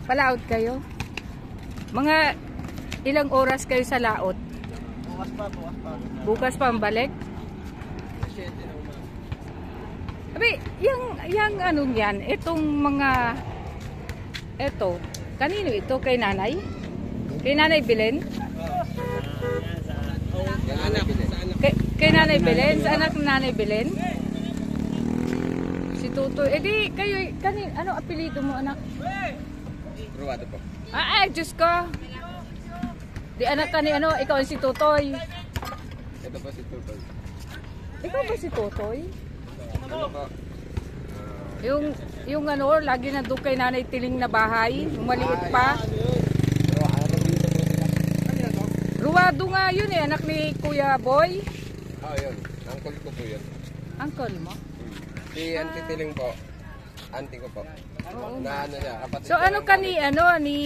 Palaot kayo? Mga ilang oras kayo sa laot? Bukas pa. Bukas pa ang balik? Abi, yung anong yan, itong mga, eto, kanino ito? Kay nanay? Kay nanay Belen? Kay nanay Belen? Sa anak ng nanay Belen? Si Tutoy. Eh di, kayo, ano apelido mo anak? Ruwado po. Ay, Diyos ko. Di anak ka ni ano, ikaw si Tutoy. Ito po si Tutoy. Ikaw ba si Tutoy? Ano po? Yung ano, lagi na doon kay nanay Tiling na bahay, yung maliit pa. Ruwado nga yun eh, anak ni Kuya Boy. Yun. Uncle ko po yun. Uncle mo? Si Auntie Tiling po. Auntie ko po. Oo. Na ano niya, kapatid So ko ano ng ka ni, ano, ni